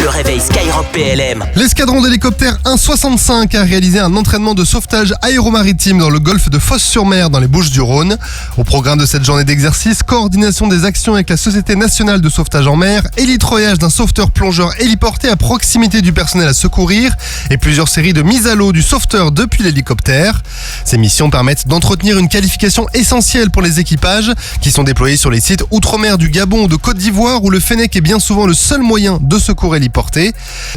Le réveil Skyrock PLM. L'escadron d'hélicoptères 165 a réalisé un entraînement de sauvetage aéromaritime dans le golfe de Fos-sur-Mer dans les Bouches-du-Rhône. Au programme de cette journée d'exercice, coordination des actions avec la Société nationale de sauvetage en mer, hélitreuillage d'un sauveteur plongeur héliporté à proximité du personnel à secourir et plusieurs séries de mises à l'eau du sauveteur depuis l'hélicoptère. Ces missions permettent d'entretenir une qualification essentielle pour les équipages qui sont déployés sur les sites outre-mer du Gabon ou de Côte d'Ivoire où le Fennec est bien souvent le seul moyen de secours héliporté.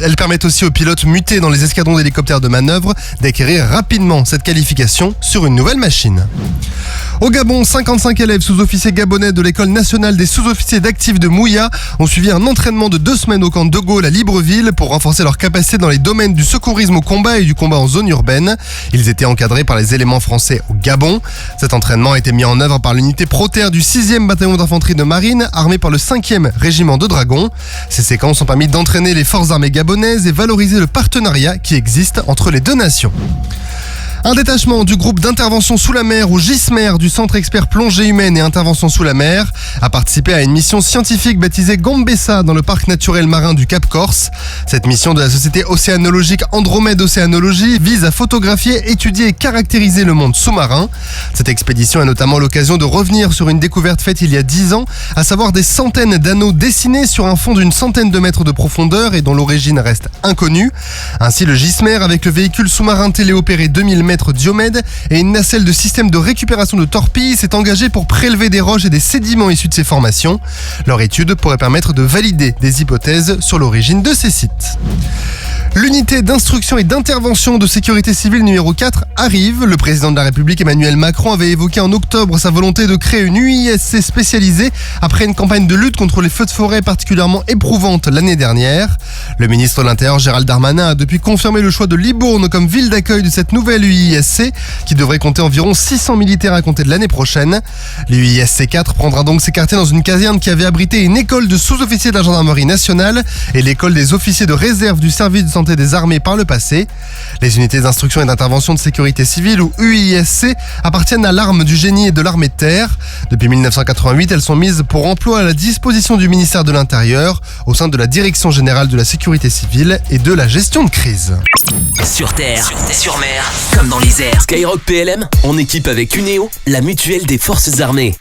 Elles permettent aussi aux pilotes mutés dans les escadrons d'hélicoptères de manœuvre d'acquérir rapidement cette qualification sur une nouvelle machine. Au Gabon, 55 élèves sous-officiers gabonais de l'école nationale des sous-officiers d'actifs de Mouya ont suivi un entraînement de 2 semaines au camp de Gaulle à Libreville pour renforcer leurs capacités dans les domaines du secourisme au combat et du combat en zone urbaine. Ils étaient encadrés par les éléments français au Gabon. Cet entraînement a été mis en œuvre par l'unité Proter du 6e bataillon d'infanterie de marine, armé par le 5e régiment de dragons. Ces séquences ont permis d'entraîner les forces armées gabonaises et valoriser le partenariat qui existe entre les deux nations. Un détachement du groupe d'intervention sous la mer ou GISMER du Centre expert plongée humaine et intervention sous la mer a participé à une mission scientifique baptisée Gambessa dans le parc naturel marin du Cap Corse. Cette mission de la société océanologique Andromède Océanologie vise à photographier, étudier et caractériser le monde sous-marin. Cette expédition est notamment l'occasion de revenir sur une découverte faite il y a 10 ans, à savoir des centaines d'anneaux dessinés sur un fond d'une centaine de mètres de profondeur et dont l'origine reste inconnue. Ainsi, le GISMER, avec le véhicule sous-marin téléopéré 2000 mètres Diomède et une nacelle de système de récupération de torpilles s'est engagé pour prélever des roches et des sédiments issus de ces formations. Leur étude pourrait permettre de valider des hypothèses sur l'origine de ces sites. L'unité d'instruction et d'intervention de sécurité civile numéro 4 arrive. Le président de la République Emmanuel Macron avait évoqué en octobre sa volonté de créer une UISC spécialisée après une campagne de lutte contre les feux de forêt particulièrement éprouvante l'année dernière. Le ministre de l'Intérieur Gérald Darmanin a depuis confirmé le choix de Libourne comme ville d'accueil de cette nouvelle UISC qui devrait compter environ 600 militaires à compter de l'année prochaine. L'UISC 4 prendra donc ses quartiers dans une caserne qui avait abrité une école de sous-officiers de la gendarmerie nationale et l'école des officiers de réserve du service de santé des armées par le passé. Les unités d'instruction et d'intervention de sécurité civile ou UISC appartiennent à l'arme du génie et de l'armée de terre. Depuis 1988, elles sont mises pour emploi à la disposition du ministère de l'Intérieur au sein de la Direction générale de la sécurité civile et de la gestion de crise. Sur terre, sur mer, comme dans les airs. Skyrock PLM, en équipe avec Uneo, la mutuelle des forces armées.